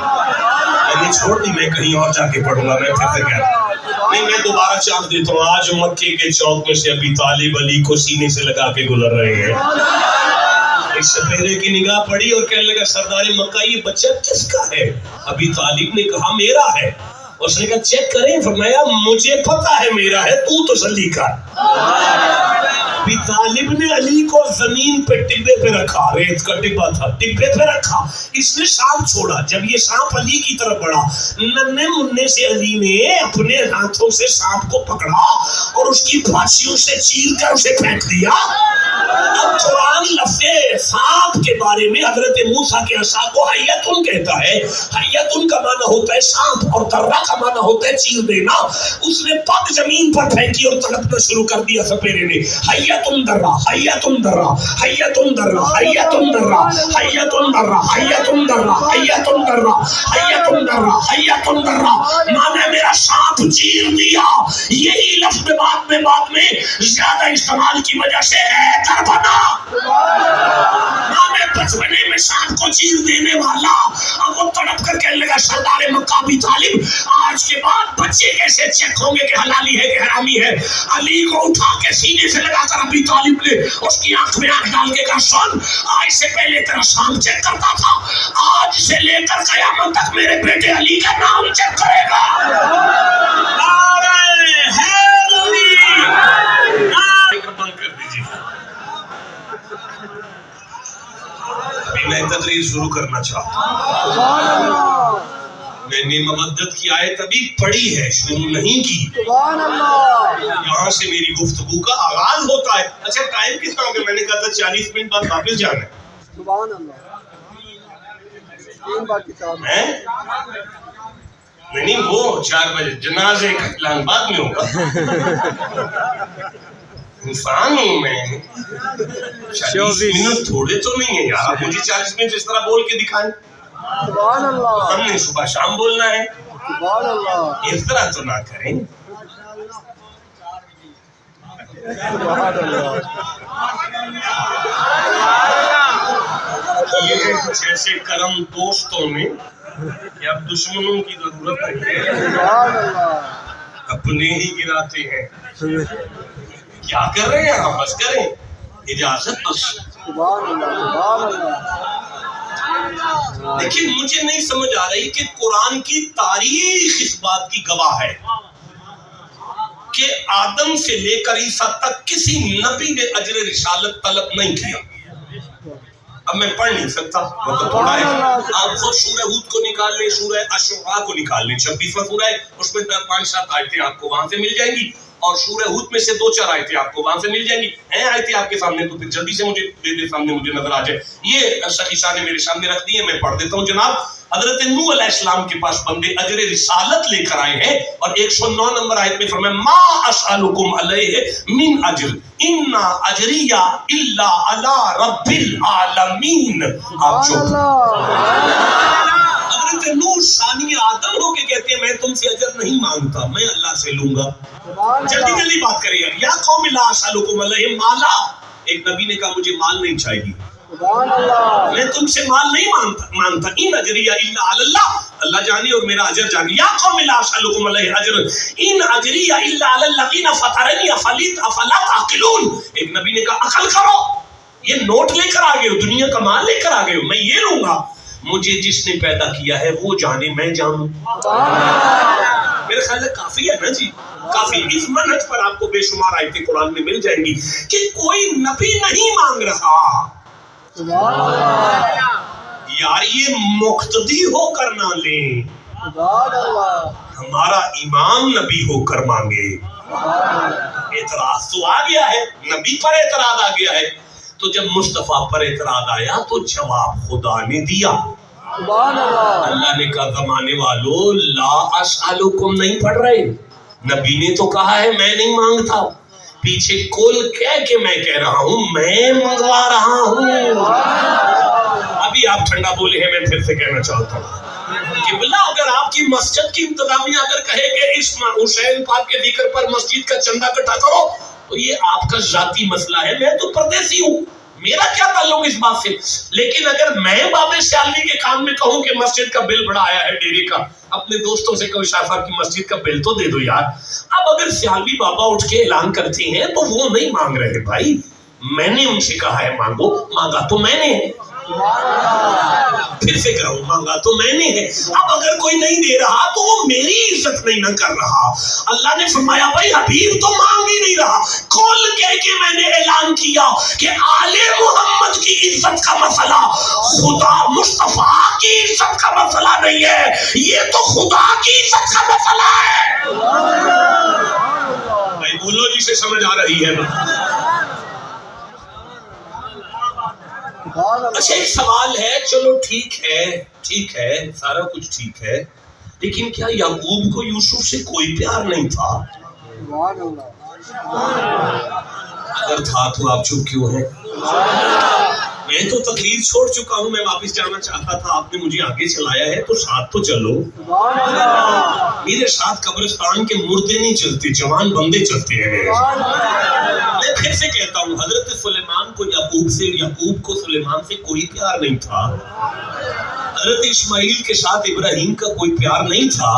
میں نے چھوڑ دی، میں کہیں اور جا کے پڑھوں گا. میں پھر سے کہہ رہا ہوں نہیں، میں دوبارہ چانس دیتا ہوں. آج مکے کے چوک میں سے ابی طالب علی کو سینے سے لگا کے گزر رہے ہیں. ایک سپیرے کی نگاہ پڑی اور کہنے لگا سردار مکہ یہ بچہ کس کا ہے؟ ابی طالب نے کہا میرا ہے. اس نے کہا چیک کریں، فرمایا مجھے پتا ہے میرا ہے، تو تسلی کر. ابی طالب نے علی کو زمین پہ ٹبے پہ رکھا، ریت کا ٹبا تھا، ٹبے پہ رکھا. اس نے سانپ چھوڑا. جب یہ سانپ علی کی طرف بڑھا، ننھے منھے سے علی نے اپنے ہاتھوں سے سانپ کو پکڑا اور اس کی پھانسیوں سے چیر کر اسے پھینک دیا. اب قرآن لفظ سانپ کے بارے میں حضرت موسیٰ کے عصا کو حیتن کہتا ہے. حیتن کا معنی ہوتا ہے سانپ اور درہ کا معنی ہوتا ہے چیر دینا. اس نے پگ زمین پر پھینکی اور تڑپنا شروع کر دیا سپیرے نے. حیتن درہ، حیتن درہ، حیتن درہ، حیتن درہ، حیتن درہ، حیتن درہ، حیتن درہ، حیتن درہ، حیتن درہ. معنی میرا سانپ چیر دیا. یہی لفظ بعد میں زیادہ استعمال کی وجہ سے حیدر بنا. ماں بچپنے میں سانپ کو چیر دینے والا. اب وہ تڑپ کر کہنے لگا سردار مکہ ابی طالب آج کے بعد بچے کیسے چیک ہوں گے کہ حلالی ہے کہ حرامی ہے. علی کو اٹھا کے سینے سے لگا کر ابی طالب نے اس کی آنکھ میں آنکھ ڈال کے کہا سن، آج سے پہلے تیرا سانپ چیک کرتا تھا، آج سے لے کر قیامت تک میرے بیٹے علی کا نام چیک کرے گا. میں تقریر شروع کرنا چاہتا ہوں. میں نے مودت کی آیت ابھی پڑھی ہے، شروع نہیں کی. یہاں سے میری گفتگو کا آغاز ہوتا ہے. اچھا ٹائم کس طرح کا؟ میں نے کہا تھا 40 منٹ بعد واپس جانا ہے. سبحان اللہ. نہیں وہ 4 بجے جنازے کا اعلان بعد میں ہوگا. انسان ہوں میں. 40 منٹ تھوڑے تو نہیں ہے یار، مجھے 40 منٹ اس طرح بول کے دکھائیں. سبحان اللہ. ہم نے صبح شام بولنا ہے، سبحان اللہ. اس طرح تو نہ کریں. سبحان اللہ. یہ کچھ ایسے کرم دوستوں میں کہ اب دشمنوں کی ضرورت نہیں ہے، سبحان اللہ. اپنے ہی گراتے ہیں. کیا کر رہے ہیں آپ؟ بس کریں، اجازت بس. سبحان اللہ. سبحان اللہ. لیکن مجھے نہیں سمجھ آ رہی کہ قرآن کی تاریخ اس بات کی گواہ ہے کہ آدم سے لے کر عیسیٰ تک کسی نبی نے اجر رسالت طلب نہیں کیا. اب میں پڑھ نہیں سکتا، مطلب تھوڑا ہے. آپ خود سورہ ہود کو نکال لیں، سورہ اشعراء کو نکال لیں، 26واں سورہ ہے، اس میں 5-7 آیتیں آپ کو وہاں سے مل جائیں گی، اور سورہ ہود میں سے 2-4 آیتیں آپ کو وہاں سے مل جائیں گی. ہیں آیتیں آپ کے سامنے؟ تو پھر جلدی سے مجھے دے دے، سامنے مجھے نظر آ جائے. یہ شخیصہ نے میرے سامنے رکھ دی ہے، میں پڑھ دیتا ہوں. جناب حضرت نوح علیہ السلام کے پاس بندے اجر رسالت لے کر آئے ہیں، اور 109 نمبر آیت میں فرمایا ما اسألکم علیہ من اجر ان اجریہ الا علی رب العالمین. آپ چپ. حضرت نوح ثانی آدم ہو کے کہتے ہیں میں تم سے اجر نہیں مانگتا، میں اللہ سے لوں گا. جلدی جلدی بات کریں یار. یا قوم لا اسألکم علیہ مالا. ایک نبی نے کہا مجھے مال نہیں چاہیے، میں تم سے مال نہیں مانگتا. ان اجریہ الا علی اللہ، اللہ جانے اور میرا اجر جانے. یا قوم لا اسألکم علیہ اجر ان اجریہ الا علی الذین فطرنی افلا تعقلون. ایک نبی نے کہا عقل کرو، یہ نوٹ لے کر آ گئے ہو، دنیا کا مال لے کر آ گئے ہو، میں یہ لوں گا. مجھے جس نے پیدا کیا ہے وہ جانے، میں جانوں. میرے خیال ہے کافی ہے نا جی، کافی. اس منہج پر آپ کو بے شمار آیتیں قرآن میں مل جائیں گی کہ کوئی نبی نہیں مانگ رہا یار، یہ مقتدی ہو کر نہ لیں. ہمارا امام نبی ہو کر مانگے. اعتراض تو آ گیا ہے, نبی پر اعتراض آ گیا ہے. تو جب مصطفیٰ پر اعتراض آیا تو جواب خدا نے دیا. سبحان اللہ. اللہ نے کہا زمانے والو لا اسألکم نہیں پڑھ رہے, نبی نے تو کہا ہے میں نہیں مانگتا, پیچھے کل کہہ کے میں کہہ رہا ہوں میں منگوا رہا ہوں. ابھی آپ ٹھنڈا بولے ہیں, میں پھر سے کہنا چاہتا ہوں قبلہ اگر آپ کی مسجد کی انتظامیہ اگر کہے کہ اس حسین پاک کے ذکر پر مسجد کا چندہ اکٹھا کرو تو یہ آپ کا ذاتی مسئلہ ہے, میں تو پردیسی ہوں, میرا کیا تعلق اس بات سے. لیکن اگر میں بابے سیالوی کے کان میں کہوں کہ مسجد کا بل بڑا آیا ہے ڈیری کا, اپنے دوستوں سے کہو شاہ صاحب کی مسجد کا بل تو دے دو یار. اب اگر سیالوی بابا اٹھ کے اعلان کرتے ہیں تو وہ نہیں مانگ رہے بھائی, میں نے ان سے کہا ہے مانگو, مانگا تو میں نے ہے. پھر سے کہوں مانگا تو میں نے ہے. اب اگر کوئی نہیں دے رہا تو وہ میری عزت نہیں نہ کر رہا. اللہ نے فرمایا بھائی حبیب تو مانگ ہی نہیں رہا, کھول کہہ کے میں نے اعلان کیا کہ آل محمد کی عزت کا مسئلہ خدا مصطفیٰ کی عزت کا مسئلہ نہیں ہے, یہ تو خدا کی عزت کا مسئلہ ہے. بھائی بولو جسے سمجھ آ رہی ہے. اچھا ایک سوال ہے, چلو ٹھیک ہے سارا کچھ ٹھیک ہے, لیکن کیا یعقوب کو یوسف سے کوئی پیار نہیں تھا؟ اگر تھا تو آپ چپ کیوں ہیں؟ میں تو تقریر چھوڑ چکا ہوں, میں واپس جانا چاہتا تھا, آپ نے مجھے آگے چلایا ہے تو ساتھ تو چلو. میرے ساتھ قبرستان کے مردے نہیں چلتے, جوان بندے چلتے ہیں. میں پھر سے کہتا ہوں حضرت سلیمان کو یعقوب کو سلیمان سے کوئی پیار نہیں تھا. حضرت اسماعیل کے ساتھ ابراہیم کا کوئی پیار نہیں تھا.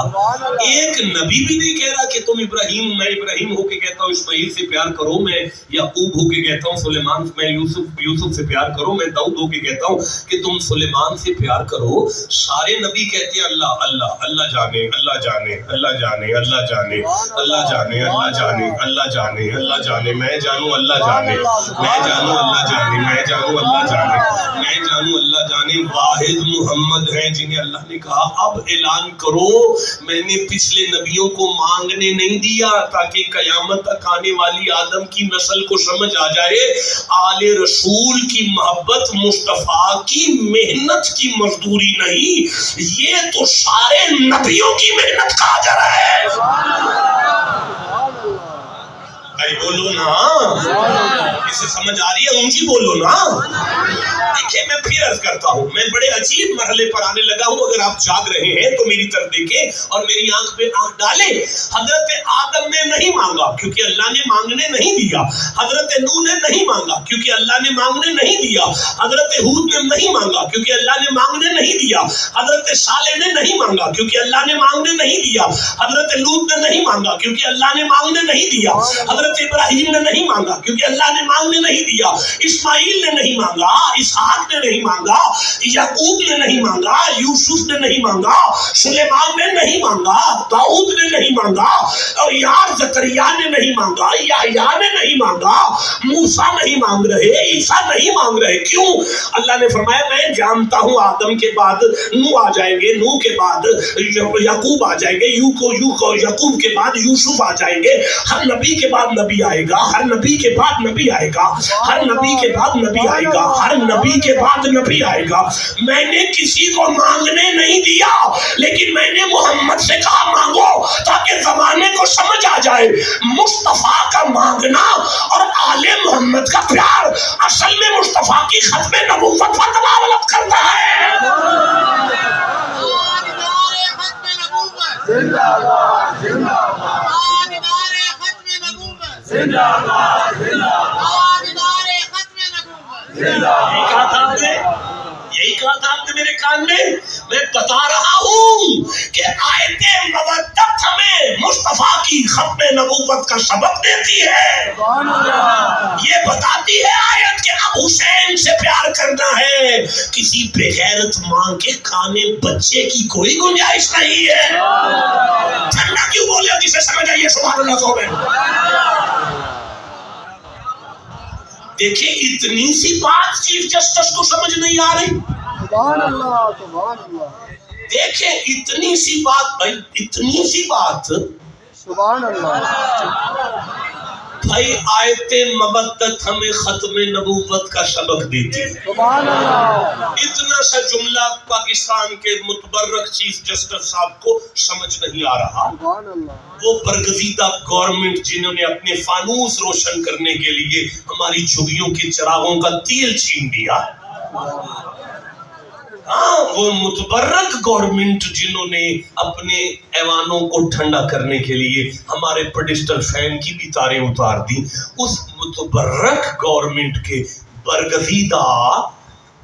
ایک نبی بھی نہیں کہہ رہا کہ تم میں ابراہیم ہو کے کہتا ہوں اسماعیل سے پیار کرو, میں یعقوب ہو کے کہتا ہوں سلیمان, میں یوسف سے پیار کرو, میں داؤد ہو کے کہتا ہوں کہ تم سلیمان سے پیار کرو. سارے نبی کہتے ہیں اللہ اللہ اللہ جانے اللہ جانے اللہ جانے اللہ جانے اللہ جانے اللہ جانے اللہ جانے اللہ جانے, میں جانوں اللہ جانے, میں جانوں اللہ جانے, میں جانوں اللہ جانے, میں جانوں اللہ جانے. واحد محمد ہیں جنہیں اللہ نے کہا اب اعلان کرو میں نے پچھلے نبیوں کو مانگنے نہیں دیا تاکہ قیامت تک آنے والی آدم کی نسل کو سمجھ آ جائے آل رسول کی محبت مصطفیٰ کی محنت کی مزدوری نہیں, یہ تو سارے نبیوں کی محنت کا اجر ہے. بھائی بولو نا, اسے سمجھ آ رہی ہے, اونچی بولو نا. دیکھیں میں پھر عرض کرتا ہوں, میں بڑے عجیب مرحلے پر آنے لگا ہوں, اگر آپ جاگ رہے ہیں تو میری طرف دیکھیں اور میری آنکھ پہ آنکھ ڈالیں. حضرت آدم نے نہیں مانگا کیونکہ اللہ نے مانگنے نہیں دیا. حضرت نوح نے نہیں مانگا کیونکہ اللہ نے مانگنے نہیں دیا. حضرت ہود نے نہیں مانگا کیونکہ اللہ نے مانگنے نہیں دیا. حضرت صالح نے نہیں مانگا کیونکہ اللہ نے مانگنے نہیں دیا. حضرت لوط نے نہیں مانگا کیونکہ اللہ نے مانگنے نہیں دیا. حضرت ابراہیم نے نہیں مانگا کیونکہ اللہ نے مانگنے نہیں دیا. اسماعیل نے نہیں مانگا, اسحاق نے نہیں مانگا, یعقوب نے نہیں مانگا, یوسف نے نہیں مانگا, سلیمان نے نہیں مانگا, داؤد نے نہیں مانگا, اور یار زکریا نے نہیں مانگا, یحییٰ نے نہیں مانگا, موسیٰ نہیں مانگ رہے, عیسیٰ نہیں مانگ رہے. کیوں؟ اللہ نے فرمایا میں جانتا ہوں آدم کے بعد نوح آ جائیں گے, نوح کے بعد یعقوب آ جائیں گے, یعقوب کے بعد یوسف آ جائیں گے. ہر نبی کے بعد نبی آئے گا, ہر نبی کے بعد نبی آئے گا, ہر نبی کے بعد نبی آئے گا, ہر نبی کے بعد نبی آئے گا. میں نے کسی کو مانگنے نہیں دیا, لیکن میں نے محمد سے کہا مانگو تاکہ زمانے کو سمجھ آ جائے مصطفیٰ کا مانگنا اور آل محمد کا پیار اصل میں مصطفیٰ کی ختم نبوت پر دلالت کرتا ہے. زندہ باد, زندہ باد, زندہ باد, زندہ باد. یہی کہا تھا آپ نے میرے کان میں. میں بتا رہا ہوں کہ آیت مودت ہمیں مصطفیٰ کی ختم نبوت کا سبق دیتی ہے. یہ بتاتی ہے آیت کہ اب حسین سے پیار کرنا ہے, کسی بے غیرت ماں کے کانے بچے کی کوئی گنجائش نہیں ہے. ٹھنڈا کیوں بولے جسے سمجھ آئیے سبحان اللہ کو. دیکھیں اتنی سی بات چیف جسٹس کو سمجھ نہیں آ رہی. سبحان اللہ, سبحان اللہ. دیکھیں اتنی سی بات بھائی، اتنی سی بات سبحان اللہ، بھائی آیت مبدت ہمیں ختم نبوت کا سبق دیتی ہے۔ سبحان اللہ، اتنا سا جملہ پاکستان کے متبرک چیف جسٹس صاحب کو سمجھ نہیں آ رہا۔ سبحان اللہ، وہ برگزیدہ گورنمنٹ جنہوں نے اپنے فانوس روشن کرنے کے لیے ہماری جھگیوں کے چراغوں کا تیل چھین دیا، ہاں وہ متبرک گورنمنٹ جنہوں نے اپنے ایوانوں کو ٹھنڈا کرنے کے لیے ہمارے پیڈسٹل فین کی بھی تاریں اتار دی، اس متبرک گورنمنٹ کے برگزیدہ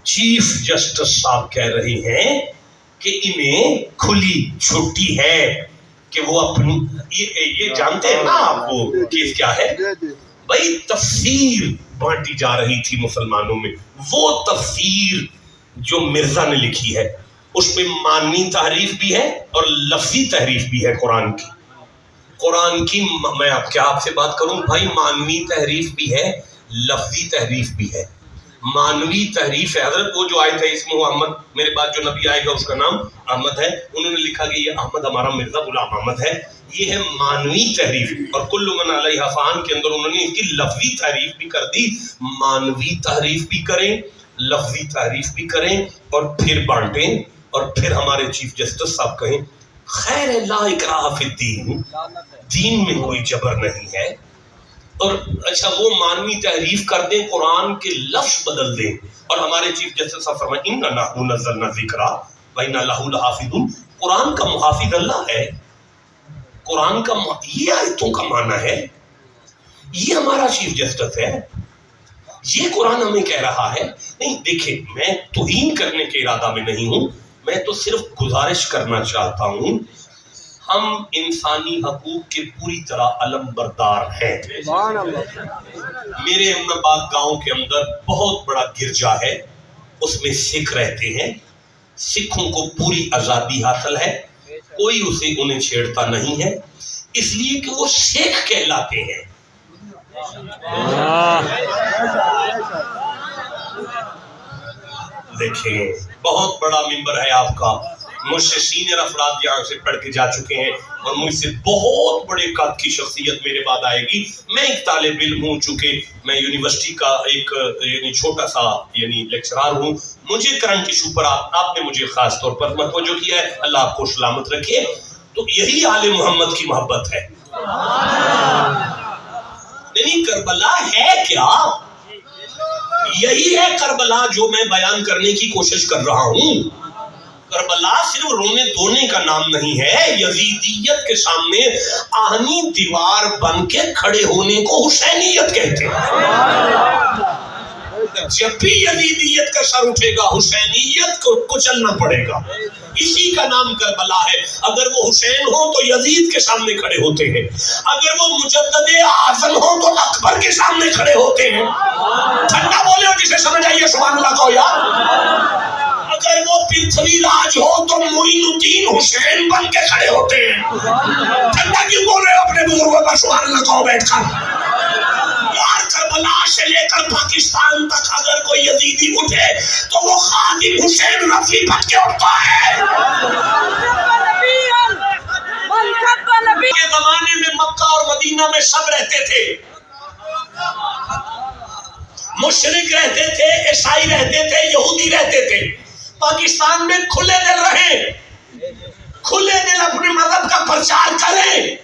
چیف جسٹس صاحب کہہ رہے ہیں کہ انہیں کھلی چھٹی ہے کہ وہ اپنی یہ جانتے ہیں نا آپ کو کیس کیا ہے بھائی؟ تفسیر بانٹی جا رہی تھی مسلمانوں میں، وہ تفسیر جو مرزا نے لکھی ہے اس میں معنی تحریف بھی ہے اور لفظی تحریف بھی ہے قرآن کی میں آپ سے بات کروں بھائی، معنی تحریف بھی ہے، لفظی تحریف بھی ہے۔ معنوی تحریف ہے حضرت، وہ جو آئے تھے اس میں احمد، میرے بعد جو نبی آئے گا اس کا نام احمد ہے، انہوں نے لکھا کہ یہ احمد ہمارا مرزا غلام احمد ہے، یہ ہے معنوی تحریف۔ اور کل من علیہا فان کے اندر انہوں نے اس کی لفظی تحریف بھی کر دی۔ معنوی تحریف بھی کریں، لفظی تعریف بھی کریں اور پھر بانٹیں، اور پھر ہمارے چیف جسٹس صاحب کہیں خیر لا اکراہ فی الدین، دین میں کوئی جبر نہیں ہے۔ اور اچھا وہ معنوی تحریف کر دیں، قرآن کے لفظ بدل دیں، اور ہمارے چیف جسٹس صاحب فرمائیں انا نحن نزلنا الذکر و انا لہ لحافظون، قرآن کا محافظ اللہ ہے، قرآن کا یہ آیتوں کا معنی ہے، یہ ہمارا چیف جسٹس ہے، یہ قرآن ہمیں کہہ رہا ہے۔ نہیں دیکھیں، میں توہین کرنے کے ارادہ میں نہیں ہوں، میں تو صرف گزارش کرنا چاہتا ہوں، ہم انسانی حقوق کے پوری طرح علم بردار ہیں۔ سبحان اللہ، میرے امنآباد گاؤں کے اندر بہت بڑا گرجا ہے، اس میں سکھ رہتے ہیں، سکھوں کو پوری آزادی حاصل ہے، کوئی انہیں چھیڑتا نہیں ہے، اس لیے کہ وہ سکھ کہلاتے ہیں۔ دیکھیں بہت بڑا ممبر ہے آپ کا، مجھ سے سینئر افراد یہاں سے پڑھ کے جا چکے ہیں، اور مجھ سے بہت بڑے قد کی شخصیت میرے بعد آئے گی۔ میں ایک طالب علم ہوں، چونکہ میں یونیورسٹی کا ایک چھوٹا سا لیکچرار ہوں، مجھے کرنٹ ایشو پر آپ نے مجھے خاص طور پر متوجہ کیا ہے، اللہ آپ کو سلامت رکھے۔ تو یہی آل محمد کی محبت ہے۔ نہیں کربلا ہے کیا؟ یہی ہے کربلا جو میں بیان کرنے کی کوشش کر رہا ہوں۔ کربلا صرف رونے دھونے کا نام نہیں ہے، یزیدیت کے سامنے آہنی دیوار بن کے کھڑے ہونے کو حسینیت کہتے ہیں۔ جب بھی یزیدیت کا سر اٹھے گا حسینیت کو کچلنا پڑے گا، اسی کا نام کربلا ہے۔ اگر وہ حسین ہو تو یزید کے سامنے کھڑے ہوتے ہیں، اگر وہ مجدد اعظم ہو تو اکبر کے سامنے کھڑے ہوتے ہیں۔ ٹھنڈا بولے ہو جسے سمجھ آئیے سبحان اللہ کہو یار۔ اگر وہ پرتھوی راج ہو تو معین الدین حسین بن کے کھڑے ہوتے ہیں۔ ٹھنڈا کیوں بول رہے ہو اپنے بزرگوں کا سبحان اللہ کہو بیٹھ کر۔ یار کربلا سے لے کر پاکستان تک اگر کوئی یزیدی اٹھے تو وہ خادم حسین رفیع بن کے اٹھتا ہے۔ کے زمانے میں مکہ اور مدینہ میں سب رہتے تھے، مشرک رہتے تھے، عیسائی رہتے تھے، یہودی رہتے تھے۔ پاکستان میں کھلے دل رہیں، کھلے دل اپنے مذہب کا پرچار کریں،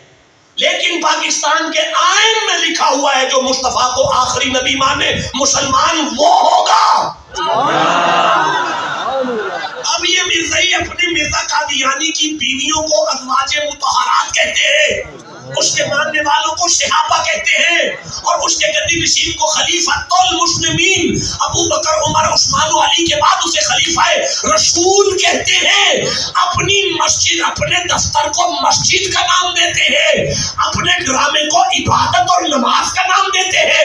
لیکن پاکستان کے آئین میں لکھا ہوا ہے جو مصطفیٰ کو آخری نبی مانے مسلمان وہ ہوگا۔ اب یہ مرزائی اپنے مرزا قادیانی کی بیویوں کو ازواج مطہرات کہتے ہیں، اس کے ماننے والوں کو صحابہ کہتے ہیں، اور اس کے گدی نشین کو خلیفۃ المسلمین ابو بکر عمر عثمان و علی کے بعد اسے خلیفہ رسول کہتے ہیں۔ اپنی مسجد، اپنے دفتر کو مسجد کا نام دیتے ہیں، اپنے ڈرامے کو عبادت اور نماز کا نام دیتے ہیں،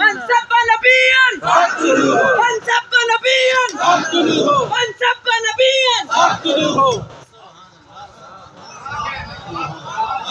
من سب نبيا من سب نبيا من سب نبيا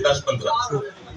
10-15,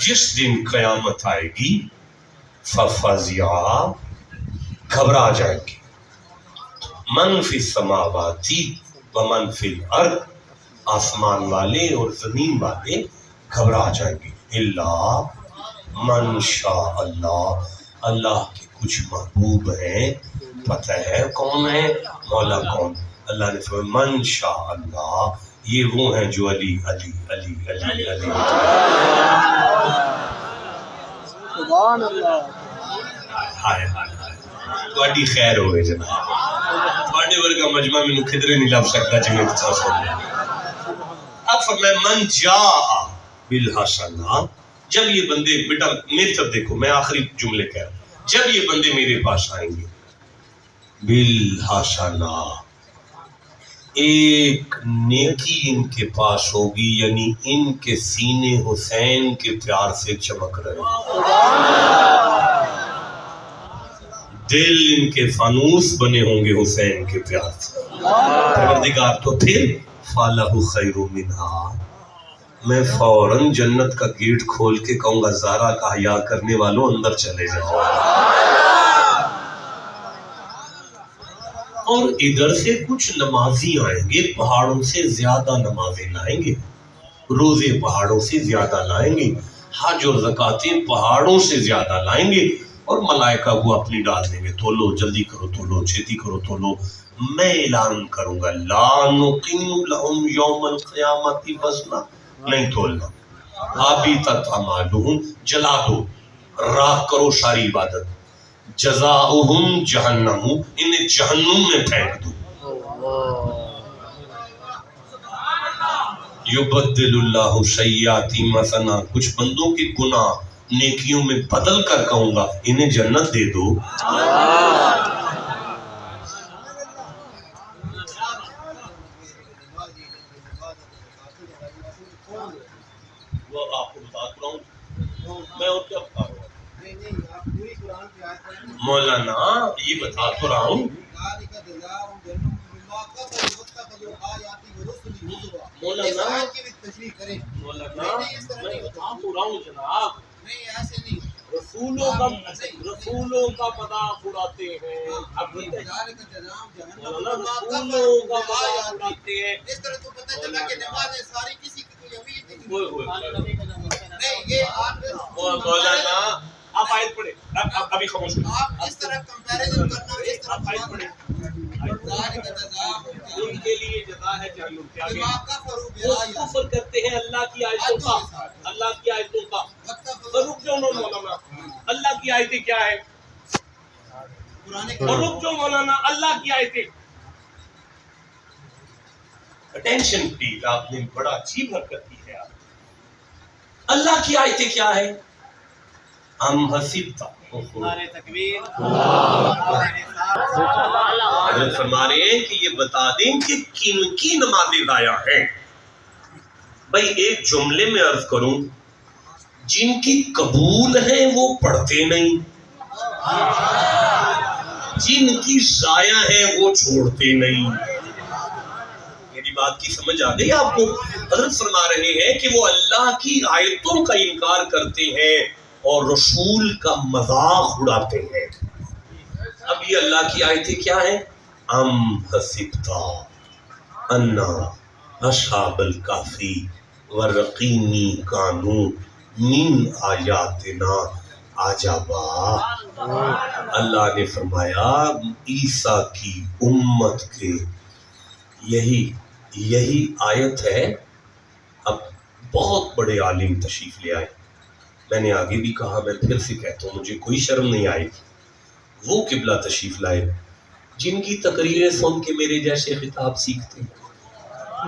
جس دن قیامت آئے گی ففزع گھبرا جائیں گے، من فی السماواتی ومن فی الارض، آسمان والے اور زمین والے گھبرا جائیں گے، اللہ من شاء اللہ، اللہ کے کچھ محبوب ہیں، پتہ ہے کون ہے مولا کون؟ اللہ نے فرمایا من شاء اللہ، یہ وہ ہیں جو علی علی علی علی علی سبحان اللہ. ہائے ہائے ہائے تہاڈی خیر ہوئے جناب، تہاڈے ورگا مجمع مینوں کدھر نہیں لب سکتا جویں تساں سن. اب فرمایا من جاء بالحسنہ، جب یہ بندے، بیٹا میری طرف دیکھو، میں آخری جملے کہہ رہا ہوں، جب یہ بندے میرے پاس آئیں گے بالحسنہ، ایک نیکی ان کے پاس ہوگی، یعنی ان کے سینے حسین کے پیار سے چمک رہے ہیں، دل ان کے فانوس بنے ہوں گے حسین کے پیار سے. پروردگار تو پھر فَلَهُ خَيْرٌ مِنْهَا، میں فوراً جنت کا گیٹ کھول کے کہوں گا زارا کا حیا کرنے والوں اندر چلے جاؤ. اور ادھر سے کچھ نمازی آئیں گے، پہاڑوں سے زیادہ نمازیں لائیں گے، روزے پہاڑوں سے زیادہ لائیں گے، حج اور زکاتیں پہاڑوں سے زیادہ لائیں گے، اور ملائکہ کو اپنی ڈال دیں گے، تولو جلدی کرو، تولو چھیتی کرو، تولو. میں اعلان کروں گا لا نقیم لہم یوم القیامت وزنا، نہیں تولنا. حابطت اعمالہم، جلا دو، راہ کرو ساری عبادت. جزاؤہم جہنم، انہیں جہنم میں پھینک دو. یبدل اللہ سیئات حسنات، کچھ بندوں کے گناہ نیکیوں میں بدل کر کہوں گا انہیں جنت دے دو. وہ آپ کو بتا رہا ہوں، میں اور کیا بتا رہا ہوں مولانا، یہ بتا تو رہا ہوں مولانا، مولانا میں بتا تو رہا ہوں جناب، رسولوں کا مذاق اڑاتے ہیں، مولانا رسولوں کا مذاق اڑاتے ہیں. مولانا آپ آیت پڑھیں، ابھی خاموش ان کے لیے جزا ہے جہنم. کیا وہ کفر کرتے ہیں اللہ کی آیتوں کا، اللہ کی آیتوں کا. رک جاؤ مولانا، اللہ کی آیتیں کیا ہے؟ رک جاؤ مولانا، اللہ کی آیتیں. اٹینشن پلیز، آپ نے بڑا عجیب حرکت کی ہے. اللہ کی آیتیں کیا ہے؟ ہم حسبتا، حضرت فرما رہے ہیں کہ یہ بتا دیں کہ کن کی نمازیں ضائع ہیں. بھائی ایک جملے میں عرض کروں، جن کی قبول ہیں وہ پڑھتے نہیں، جن کی ضائع ہیں وہ چھوڑتے نہیں. میری بات کی سمجھ آ گئی آپ کو؟ حضرت فرما رہے ہیں کہ وہ اللہ کی آیتوں کا انکار کرتے ہیں اور رسول کا مذاق اڑاتے ہیں. اب یہ اللہ کی آیتیں کیا ہیں؟ ام حسبتا انا اصحاب الکافی والرقیم کانوا من آیاتنا عجبا. اللہ نے فرمایا عیسیٰ کی امت کے یہی آیت ہے. اب بہت بڑے عالم تشریف لے آئے، میں نے آگے بھی کہا، میں پھر سے کہتا ہوں، مجھے کوئی شرم نہیں آئی. وہ قبلہ تشریف لائے جن کی تقریریں سن کے میرے جیسے خطاب سیکھتے ہیں،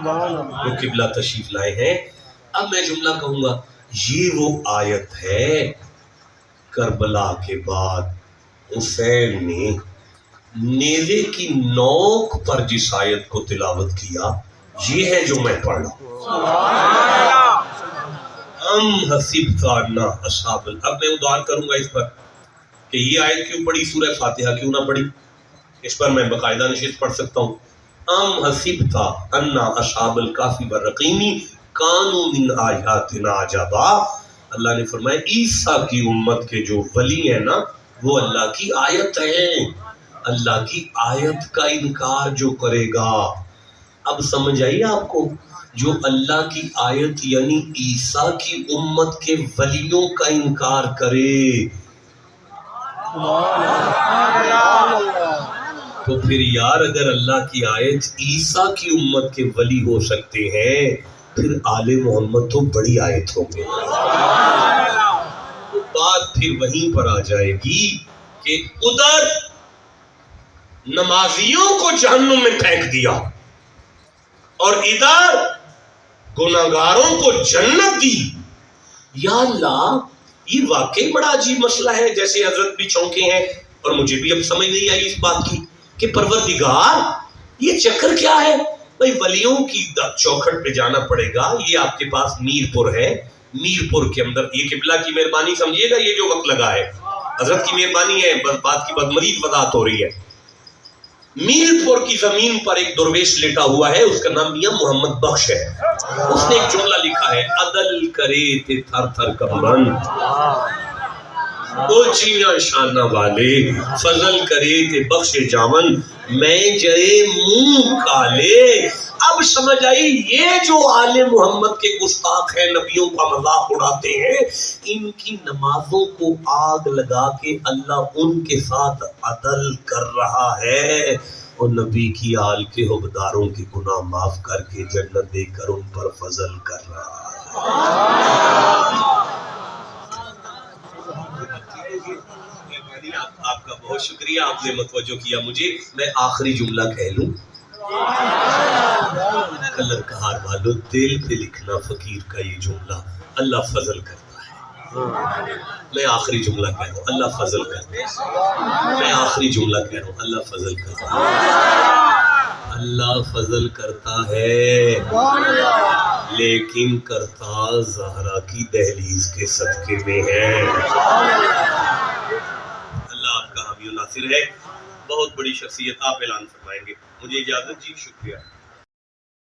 وہ قبلہ تشریف لائے ہیں. اب میں جملہ کہوں گا، یہ وہ آیت ہے کربلا کے بعد حسین نے نیزے کی نوک پر جس آیت کو تلاوت کیا، یہ ہے جو میں پڑھ رہا ہوں. ام حسبت انا اصحاب. اب میں ادعا کروں گا اس پر کہ یہ آیت کیوں پڑھی، سورہ فاتحہ کیوں نہ پڑھی؟ اس پر میں باقاعدہ نشست پڑھ سکتا ہوں. ام حسبت انا اصحاب الکافی والرقیم کانوا من آیاتنا عجبا. اللہ نے فرمایا عیسیٰ کی امت کے جو ولی ہیں نا وہ اللہ کی آیت ہیں، اللہ کی آیت کا انکار جو کرے گا. اب سمجھ آئی آپ کو؟ جو اللہ کی آیت یعنی عیسیٰ کی امت کے ولیوں کا انکار کرے تو پھر یار اگر اللہ کی آیت عیسیٰ کی امت کے ولی ہو سکتے ہیں پھر آل محمد تو بڑی آیت ہوں گے. بات پھر وہیں پر آ جائے گی کہ ادھر نمازیوں کو جہنم میں پھینک دیا اور ادھر گناہگاروں کو جنت دی. یا اللہ یہ واقعی بڑا عجیب مسئلہ ہے. جیسے حضرت بھی چونکے ہیں اور مجھے بھی اب سمجھ نہیں آئی اس بات کی کہ پروردگار یہ چکر کیا ہے؟ بھائی ولیوں کی چوکھٹ پہ جانا پڑے گا. یہ آپ کے پاس میر پور ہے، میر پور کے اندر یہ قبلہ کی مہربانی سمجھیے گا، یہ جو وقت لگا ہے حضرت کی مہربانی ہے، بات کی مزید وضاحت ہو رہی ہے. میر پور کی زمین پر ایک درویش لیٹا ہوا ہے، اس کا نام میاں محمد بخش ہے. اس نے ایک جملہ لکھا ہے عدل کرے تے تھر تھر کمرن اونچیاں شانہ والے فضل کرے تے بخش جامن میں جئے منہ کالے. اب سمجھ آئی یہ جو آل محمد کے گستاخ ہیں، نبیوں کا مذاق اڑاتے ہیں، ان کی نمازوں کو آگ لگا کے اللہ ان کے ساتھ عدل کر رہا ہے اور نبی کی آل کے حبداروں کے گناہ معاف کر کے جنت دے کر ان پر فضل کر رہا ہے. آپ کا بہت شکریہ، آپ نے متوجہ کیا مجھے. میں آخری جملہ کہہ لوں. کلر کہار والو دل پہ لکھنا فقیر کا یہ جملہ، اللہ فضل کرتا ہے. میں آخری جملہ کہہ رہا ہوں، اللہ فضل کرتا ہے. میں آخری جملہ کہہ رہا ہوں، اللہ فضل کرتا ہے. اللہ فضل کرتا ہے لیکن کرتا زہرا کی دہلیز کے صدقے میں ہے. اللہ آپ کا حامی و ناصر ہے. بہت بڑی شخصیت، آپ اعلان فرمائیں گے. مجھے اجازت جی، شکریہ.